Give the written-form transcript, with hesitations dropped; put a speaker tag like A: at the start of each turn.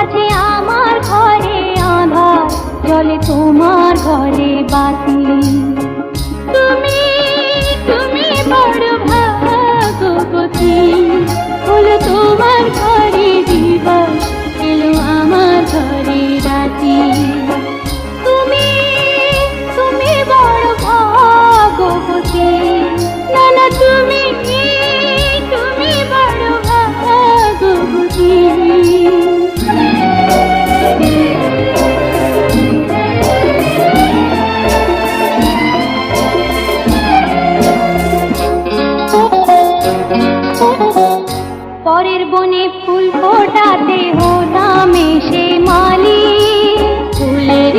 A: আছে আমার ঘরে আঁধার, জলে তোমার ঘরে বাতি। তুমি তুমি বড় ভাগ্যবতী, হলো তোমার ঘরে দিবস, এলো আমার ঘরে রাতি। তুমি তুমি বড় ভাগ্যবতী, না না তুমি তুমি বড় ভাগ্যবতী। পরের বনে ফুল ফোটাতে হতাম এসে মালি, ফুলের